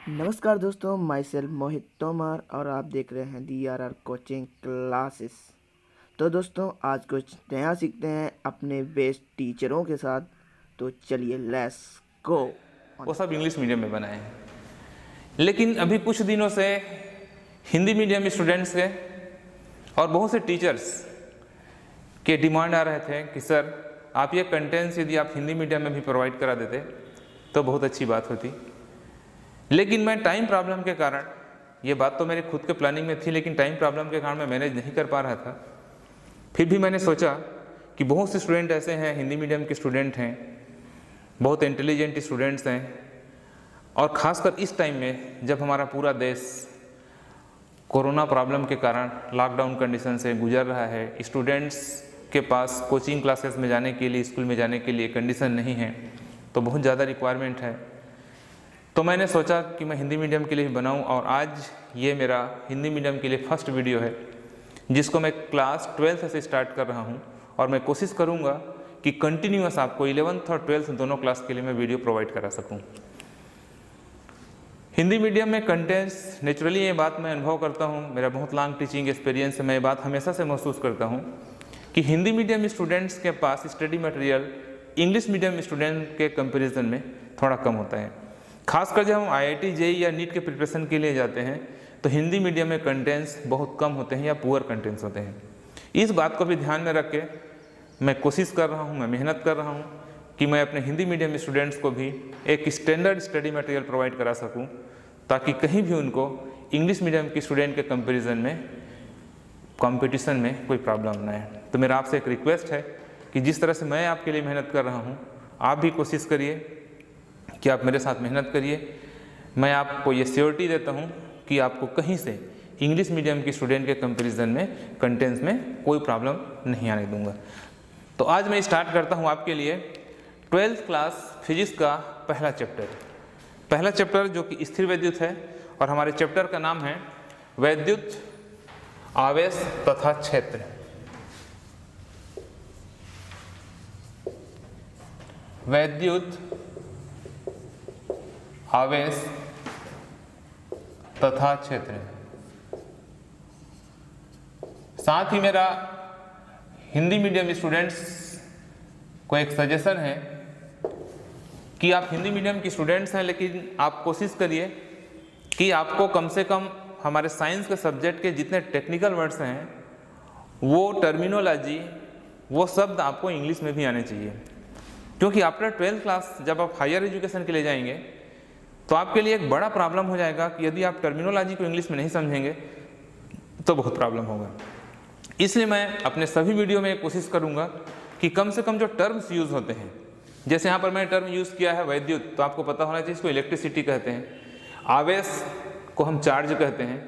नमस्कार दोस्तों, my self मोहित तोमर और आप देख रहे हैं DRR कोचिंग क्लासेस। तो दोस्तों, आज कुछ नया सीखते हैं अपने बेस्ट टीचरों के साथ। तो चलिए लेट्स गो। वो सब इंग्लिश मीडियम में बनाए हैं, लेकिन अभी कुछ दिनों से हिंदी मीडियम स्टूडेंट्स के और बहुत से टीचर्स के डिमांड आ रहे थे कि सर आप ये कंटेंट्स यदि आप हिंदी मीडियम में भी प्रोवाइड करा देते तो बहुत अच्छी बात होती। लेकिन मैं टाइम प्रॉब्लम के कारण, ये बात तो मेरे खुद के प्लानिंग में थी, लेकिन टाइम प्रॉब्लम के कारण मैं मैनेज नहीं कर पा रहा था। फिर भी मैंने सोचा कि बहुत से स्टूडेंट ऐसे हैं, हिंदी मीडियम के स्टूडेंट हैं, बहुत इंटेलिजेंट स्टूडेंट्स हैं, और ख़ासकर इस टाइम में जब हमारा पूरा देश कोरोना प्रॉब्लम के कारण लॉकडाउन कंडीशन से गुजर रहा है, स्टूडेंट्स के पास कोचिंग क्लासेस में जाने के लिए, स्कूल में जाने के लिए कंडीशन नहीं है, तो बहुत ज़्यादा रिक्वायरमेंट है। तो मैंने सोचा कि मैं हिंदी मीडियम के लिए भी बनाऊं, और आज ये मेरा हिंदी मीडियम के लिए फर्स्ट वीडियो है जिसको मैं क्लास 12th से स्टार्ट कर रहा हूं, और मैं कोशिश करूंगा कि कंटिन्यूअस आपको 11th और 12th दोनों क्लास के लिए मैं वीडियो प्रोवाइड करा सकूं। हिंदी मीडियम में कंटेंट्स, नेचुरली ये बात मैं अनुभव करता हूँ, मेरा बहुत लॉन्ग टीचिंग एक्सपीरियंस है, मैं ये बात हमेशा से महसूस करता हूँ कि हिंदी मीडियम स्टूडेंट्स के पास study material English medium student के कंपेरिजन में थोड़ा कम होता है। खासकर जब हम IIT JEE या नीट के प्रिपरेशन के लिए जाते हैं तो हिंदी मीडियम में कंटेंट्स बहुत कम होते हैं या पुअर कंटेंट्स होते हैं। इस बात को भी ध्यान में रख के मैं कोशिश कर रहा हूँ, मैं मेहनत कर रहा हूँ कि मैं अपने हिंदी मीडियम स्टूडेंट्स को भी एक स्टैंडर्ड स्टडी मटेरियल प्रोवाइड करा सकूँ, ताकि कहीं भी उनको इंग्लिश मीडियम की स्टूडेंट के कंपेरिजन में, कंपटीशन में कोई प्रॉब्लम ना आए। तो मेरा आपसे एक रिक्वेस्ट है कि जिस तरह से मैं आपके लिए मेहनत कर रहा हूँ, आप भी कोशिश करिए कि आप मेरे साथ मेहनत करिए। मैं आपको ये श्योरिटी देता हूँ कि आपको कहीं से इंग्लिश मीडियम की स्टूडेंट के कंपैरिजन में कंटेंट्स में कोई प्रॉब्लम नहीं आने दूंगा। तो आज मैं स्टार्ट करता हूँ आपके लिए 12th क्लास फिजिक्स का पहला चैप्टर जो कि स्थिर वैद्युत है, और हमारे चैप्टर का नाम है वैद्युत आवेश तथा क्षेत्र। वैद्युत आवेश तथा क्षेत्र। साथ ही मेरा हिंदी मीडियम स्टूडेंट्स को एक सजेशन है कि आप हिंदी मीडियम की स्टूडेंट्स हैं, लेकिन आप कोशिश करिए कि आपको कम से कम हमारे साइंस के सब्जेक्ट के जितने टेक्निकल वर्ड्स हैं, वो टर्मिनोलॉजी, वो शब्द आपको इंग्लिश में भी आने चाहिए। क्योंकि आफ्टर 12th क्लास जब आप हायर एजुकेशन के लिए जाएंगे तो आपके लिए एक बड़ा प्रॉब्लम हो जाएगा कि यदि आप टर्मिनोलॉजी को इंग्लिश में नहीं समझेंगे तो बहुत प्रॉब्लम होगा। इसलिए मैं अपने सभी वीडियो में कोशिश करूंगा कि कम से कम जो टर्म्स यूज़ होते हैं, जैसे यहाँ पर मैंने टर्म यूज़ किया है वैद्युत, तो आपको पता होना चाहिए इसको इलेक्ट्रिसिटी कहते हैं, आवेश को हम चार्ज कहते हैं।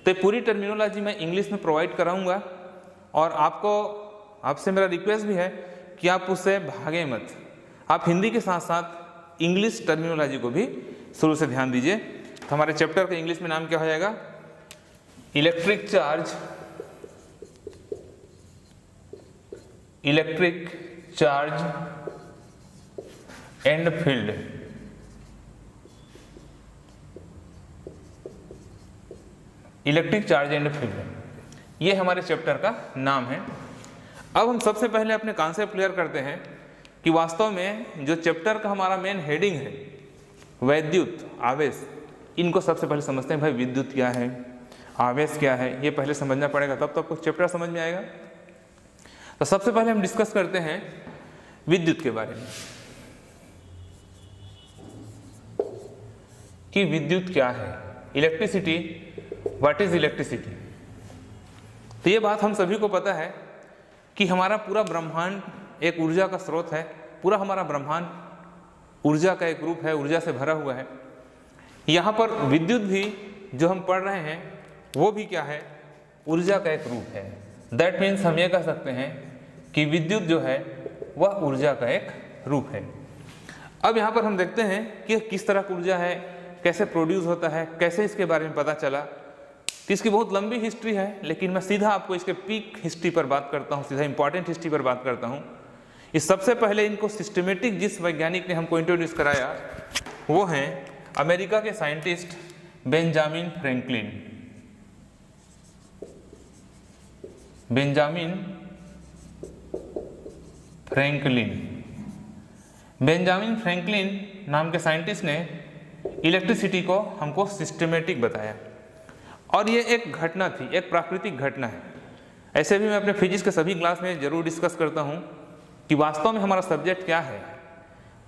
तो ये पूरी टर्मिनोलॉजी मैं इंग्लिश में प्रोवाइड कराऊँगा, और आपसे मेरा रिक्वेस्ट भी है कि आप उससे भागें मत। आप हिंदी के साथ साथ इंग्लिश टर्मिनोलॉजी को भी शुरू से ध्यान दीजिए। तो हमारे चैप्टर का इंग्लिश में नाम क्या हो जाएगा? Electric charge and field. Electric charge and field, ये हमारे चैप्टर का नाम है। अब हम सबसे पहले अपने कॉन्सेप्ट क्लियर करते हैं कि वास्तव में जो चैप्टर का हमारा मेन हेडिंग है वैद्युत आवेश, इनको सबसे पहले समझते हैं। भाई विद्युत क्या है, आवेश क्या है, ये पहले समझना पड़ेगा, तब तो आपको चैप्टर समझ में आएगा। तो सबसे पहले हम डिस्कस करते हैं विद्युत के बारे में कि विद्युत क्या है, इलेक्ट्रिसिटी, व्हाट इज इलेक्ट्रिसिटी। तो ये बात हम सभी को पता है कि हमारा पूरा ब्रह्मांड एक ऊर्जा का स्रोत है। पूरा हमारा ब्रह्मांड ऊर्जा का एक रूप है, ऊर्जा से भरा हुआ है। यहाँ पर विद्युत भी जो हम पढ़ रहे हैं वो भी क्या है? ऊर्जा का एक रूप है। दैट मीन्स हम ये कह सकते हैं कि विद्युत जो है वह ऊर्जा का एक रूप है। अब यहाँ पर हम देखते हैं कि किस तरह की ऊर्जा है, कैसे प्रोड्यूस होता है, कैसे इसके बारे में पता चला। इसकी बहुत लंबी हिस्ट्री है, लेकिन मैं सीधा आपको इसके पीक हिस्ट्री पर बात करता हूँ, सीधा इंपॉर्टेंट हिस्ट्री पर बात करता हूँ। इस सबसे पहले इनको सिस्टमेटिक जिस वैज्ञानिक ने हमको इंट्रोड्यूस कराया वो हैं अमेरिका के scientist Benjamin Franklin. Benjamin Franklin नाम के साइंटिस्ट ने इलेक्ट्रिसिटी को हमको सिस्टमेटिक बताया, और ये एक घटना थी, एक प्राकृतिक घटना है। ऐसे भी मैं अपने फिजिक्स के सभी क्लास में जरूर डिस्कस करता हूँ कि वास्तव में हमारा सब्जेक्ट क्या है,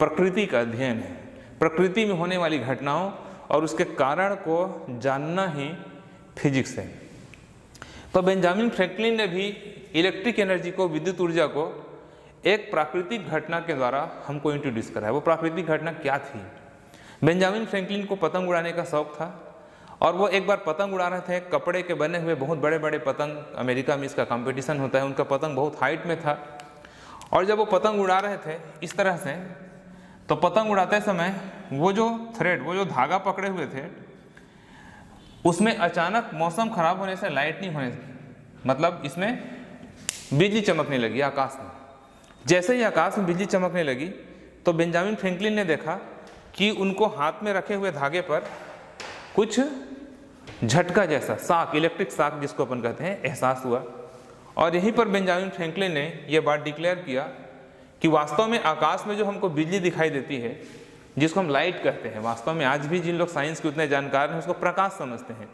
प्रकृति का अध्ययन है। प्रकृति में होने वाली घटनाओं और उसके कारण को जानना ही फिजिक्स है। तो बेंजामिन फ्रैंकलिन ने भी इलेक्ट्रिक एनर्जी को, विद्युत ऊर्जा को एक प्राकृतिक घटना के द्वारा हमको इंट्रोड्यूस करा है। वो प्राकृतिक घटना क्या थी? बेंजामिन फ्रैंकलिन को पतंग उड़ाने का शौक था, और वो एक बार पतंग उड़ा रहे थे। कपड़े के बने हुए बहुत बड़े बड़े पतंग, अमेरिका में इसका कंपटीशन होता है, उनका पतंग बहुत हाइट में था। और जब वो पतंग उड़ा रहे थे इस तरह से, तो पतंग उड़ाते समय वो जो थ्रेड, वो जो धागा पकड़े हुए थे, उसमें अचानक मौसम खराब होने से, लाइटनिंग होने से, मतलब इसमें बिजली चमकने लगी आकाश में। जैसे ही आकाश में बिजली चमकने लगी तो बेंजामिन फ्रैंकलिन ने देखा कि उनको हाथ में रखे हुए धागे पर कुछ झटका जैसा शाक, इलेक्ट्रिक शाक जिसको अपन कहते हैं, एहसास हुआ। और यहीं पर बेंजामिन फ्रैंकलिन ने यह बात डिक्लेयर किया कि वास्तव में आकाश में जो हमको बिजली दिखाई देती है, जिसको हम लाइट कहते हैं, वास्तव में आज भी जिन लोग साइंस के उतने जानकार हैं उसको प्रकाश समझते हैं,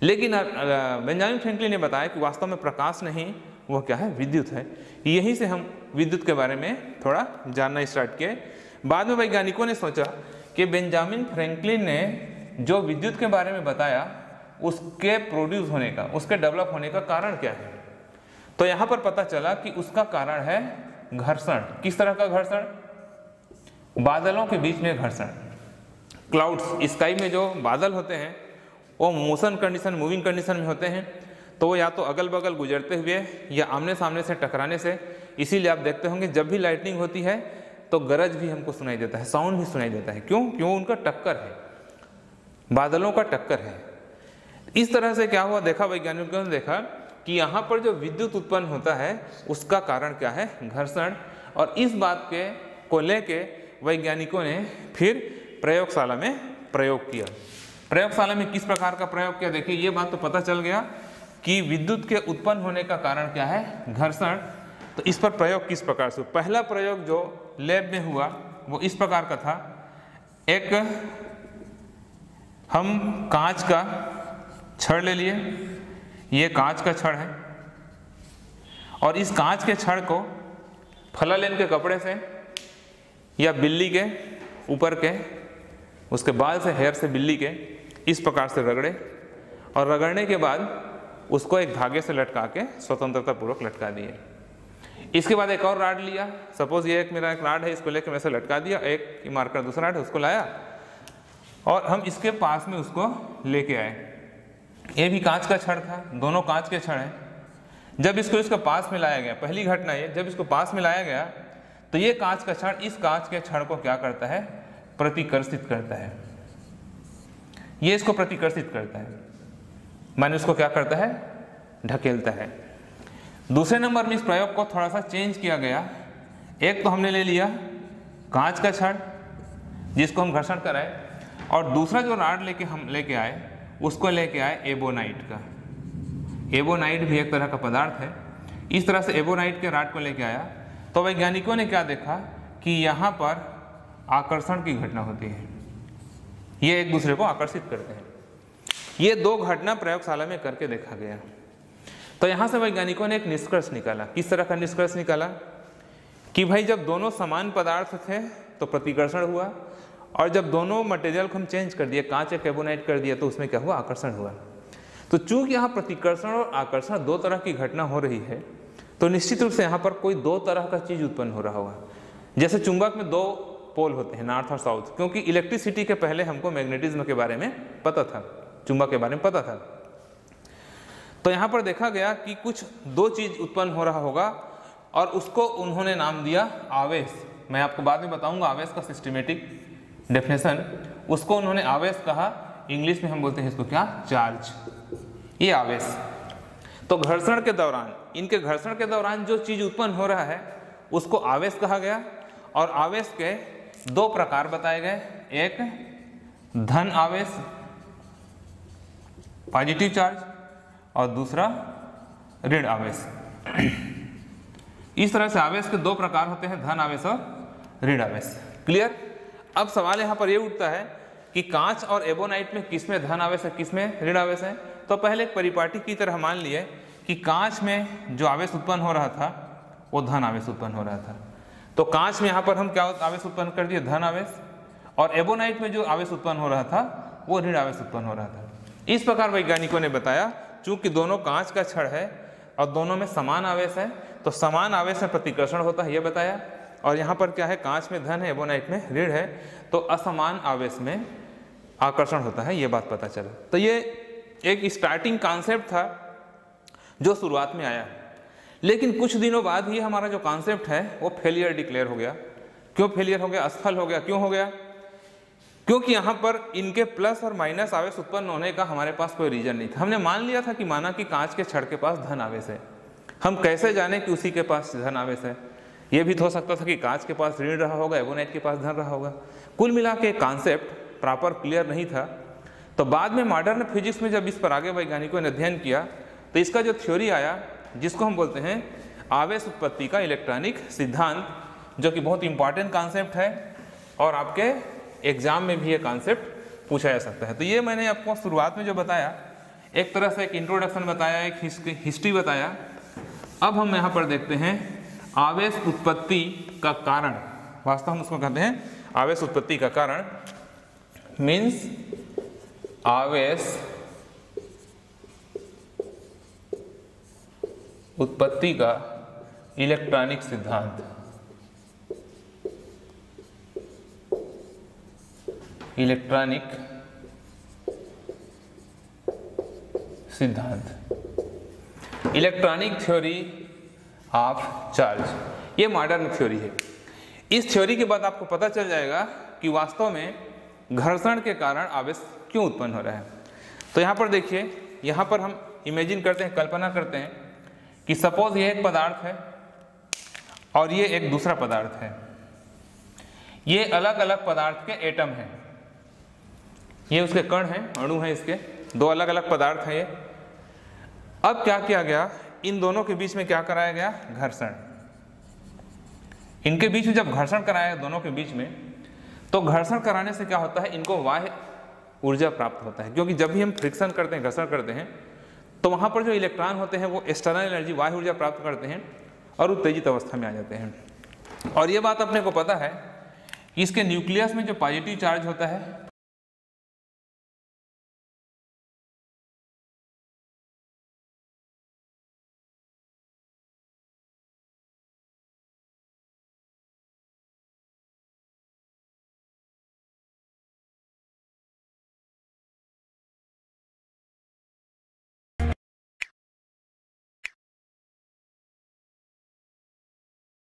लेकिन बेंजामिन फ्रैंकलिन ने बताया कि वास्तव में प्रकाश नहीं, वो क्या है, विद्युत है। यहीं से हम विद्युत के बारे में थोड़ा जानना स्टार्ट किए। बाद में वैज्ञानिकों ने सोचा कि बेंजामिन फ्रैंकलिन ने जो विद्युत के बारे में बताया, उसके प्रोड्यूस होने का, उसके डेवलप होने का कारण क्या है? तो यहाँ पर पता चला कि उसका कारण है घर्षण। किस तरह का घर्षण? बादलों के बीच में घर्षण। क्लाउड्स, स्काई में जो बादल होते हैं वो मोशन कंडीशन, मूविंग कंडीशन में होते हैं, तो वो या तो अगल बगल गुजरते हुए या आमने सामने से टकराने से, इसीलिए आप देखते होंगे जब भी लाइटनिंग होती है तो गरज भी हमको सुनाई देता है, साउंड भी सुनाई देता है। क्यों? क्यों? उनका टक्कर है, बादलों का टक्कर है। इस तरह से क्या हुआ, देखा वैज्ञानिकों ने देखा कि यहाँ पर जो विद्युत उत्पन्न होता है उसका कारण क्या है, घर्षण। और इस बात के को लेके वैज्ञानिकों ने फिर प्रयोगशाला में प्रयोग किया। प्रयोगशाला में किस प्रकार का प्रयोग किया? देखिए, ये बात तो पता चल गया कि विद्युत के उत्पन्न होने का कारण क्या है, घर्षण। तो इस पर प्रयोग किस प्रकार से? पहला प्रयोग जो लैब में हुआ वो इस प्रकार का था। एक हम कांच का छड़ ले लिए, ये कांच का छड़ है, और इस कांच के छड़ को फलालेन के कपड़े से या बिल्ली के ऊपर के, उसके बाल से, हेयर से बिल्ली के, इस प्रकार से रगड़े, और रगड़ने के बाद उसको एक धागे से लटका के स्वतंत्रता पूर्वक लटका दिए। इसके बाद एक और राड लिया, सपोज ये मेरा एक राड है, इसको लेकर मैं से लटका दिया, एक मार्कर दूसरा राड है उसको लाया और हम इसके पास में उसको लेके आए। ये भी कांच का छड़ था, दोनों कांच के छड़ हैं। जब इसको इसके पास में लाया गया, पहली घटना ये, जब इसको पास में लाया गया तो ये कांच का छड़ इस कांच के छड़ को क्या करता है, प्रतिकर्षित करता है। ये इसको प्रतिकर्षित करता है, माने उसको क्या करता है, ढकेलता है। दूसरे नंबर में इस प्रयोग को थोड़ा सा चेंज किया गया। एक तो हमने ले लिया कांच का छड़ जिसको हम घर्षण कराए, और दूसरा जो राड हम लेके आए उसको लेके आए एबोनाइट का। एबोनाइट भी एक तरह का पदार्थ है। इस तरह से एबोनाइट के राड को लेके आया तो वैज्ञानिकों ने क्या देखा कि यहाँ पर आकर्षण की घटना होती है, ये एक दूसरे को आकर्षित करते हैं। ये दो घटना प्रयोगशाला में करके देखा गया। तो यहाँ से वैज्ञानिकों ने एक निष्कर्ष निकाला। किस तरह का निष्कर्ष निकाला कि भाई जब दोनों समान पदार्थ थे तो प्रतिकर्षण हुआ, और जब दोनों मटेरियल को हम चेंज कर दिए, कांच या एबोनाइट कर दिया, तो उसमें क्या हुआ, आकर्षण हुआ। तो चूंकि यहाँ प्रतिकर्षण और आकर्षण दो तरह की घटना हो रही है, तो निश्चित रूप से यहाँ पर कोई दो तरह का चीज उत्पन्न हो रहा होगा। जैसे चुंबक में दो पोल होते हैं, नॉर्थ और साउथ, क्योंकि इलेक्ट्रिसिटी के पहले हमको मैग्नेटिज्म के बारे में पता था, चुंबक के बारे में पता था। तो यहाँ पर देखा गया कि कुछ दो चीज उत्पन्न हो रहा होगा, और उसको उन्होंने नाम दिया आवेश। मैं आपको बाद में बताऊंगा आवेश का सिस्टमेटिक डेफिनेशन। उसको उन्होंने आवेश कहा, इंग्लिश में हम बोलते हैं इसको क्या, चार्ज। ये आवेश। तो घर्षण के दौरान, इनके घर्षण के दौरान जो चीज उत्पन्न हो रहा है उसको आवेश कहा गया। और आवेश के दो प्रकार बताए गए, एक धन आवेश पॉजिटिव चार्ज और दूसरा ऋण आवेश। इस तरह से आवेश के दो प्रकार होते हैं, धन आवेश और ऋण आवेश। क्लियर? अब सवाल यहाँ पर ये उठता है कि कांच और एबोनाइट में किसमें धन आवेश है, किसमें ऋण आवेश है। तो पहले एक परिपाटी की तरह मान लिए कि कांच में जो आवेश उत्पन्न हो रहा था वो धन आवेश उत्पन्न हो रहा था। तो कांच में यहाँ पर हम क्या आवेश उत्पन्न कर दिए, धन आवेश, और एबोनाइट में जो आवेश उत्पन्न हो रहा था वो ऋण आवेश उत्पन्न हो रहा था। इस प्रकार वैज्ञानिकों ने बताया, चूंकि दोनों कांच का छड़ है और दोनों में समान आवेश है, तो समान आवेश में प्रतिकर्षण होता है, यह बताया। और यहाँ पर क्या है, कांच में धन है, एबोनाइट में ऋण है, तो असमान आवेश में आकर्षण होता है, ये बात पता चला। तो ये एक स्टार्टिंग कॉन्सेप्ट था जो शुरुआत में आया, लेकिन कुछ दिनों बाद ही हमारा जो कॉन्सेप्ट है वो फेलियर डिक्लेयर हो गया। क्यों फेलियर हो गया, असफल हो गया? क्यों हो गया? क्योंकि यहाँ पर इनके प्लस और माइनस आवेश उत्पन्न होने का हमारे पास कोई रीजन नहीं था। हमने मान लिया था कि माना कि कांच के छड़ के पास धन आवेश है, हम कैसे जाने कि उसी के पास धन आवेश है? ये भी तो हो सकता था कि कांच के पास ऋण रहा होगा, एबोनाइट के पास धन रहा होगा। कुल मिला के कॉन्सेप्ट प्रॉपर क्लियर नहीं था। तो बाद में मॉडर्न फिजिक्स में जब इस पर आगे वैज्ञानिकों ने अध्ययन किया तो इसका जो थ्योरी आया, जिसको हम बोलते हैं आवेश उत्पत्ति का इलेक्ट्रॉनिक सिद्धांत, जो कि बहुत इंपॉर्टेंट कॉन्सेप्ट है और आपके एग्जाम में भी ये कॉन्सेप्ट पूछा जा सकता है। तो ये मैंने आपको शुरुआत में जो बताया, एक तरह से एक इंट्रोडक्शन बताया, एक हिस्ट्री बताया। अब हम यहाँ पर देखते हैं आवेश उत्पत्ति का कारण। वास्तव में उसको कहते हैं आवेश उत्पत्ति का कारण, मीन्स आवेश उत्पत्ति का इलेक्ट्रॉनिक सिद्धांत। इलेक्ट्रॉनिक सिद्धांत, इलेक्ट्रॉनिक थ्योरी ऑफ चार्ज, ये मॉडर्न थ्योरी है। इस थ्योरी के बाद आपको पता चल जाएगा कि वास्तव में घर्षण के कारण आवेश क्यों उत्पन्न हो रहा है। तो यहाँ पर देखिए, यहाँ पर हम इमेजिन करते हैं, कल्पना करते हैं कि सपोज ये एक पदार्थ है और ये एक दूसरा पदार्थ है। ये अलग अलग पदार्थ के एटम हैं, ये उसके कण हैं, अणु हैं, इसके दो अलग अलग पदार्थ हैं ये। अब क्या किया गया, इन दोनों के बीच में क्या कराया गया, घर्षण। इनके बीच में जब घर्षण कराया दोनों के बीच में, तो घर्षण कराने से क्या होता है, इनको बाह्य ऊर्जा प्राप्त होता है। क्योंकि जब भी हम फ्रिक्शन करते हैं, घर्षण करते हैं, तो वहाँ पर जो इलेक्ट्रॉन होते हैं वो एक्सटर्नल एनर्जी, बाह्य ऊर्जा प्राप्त करते हैं और उत्तेजित अवस्था में आ जाते हैं। और ये बात अपने को पता है कि इसके न्यूक्लियस में जो पॉजिटिव चार्ज होता है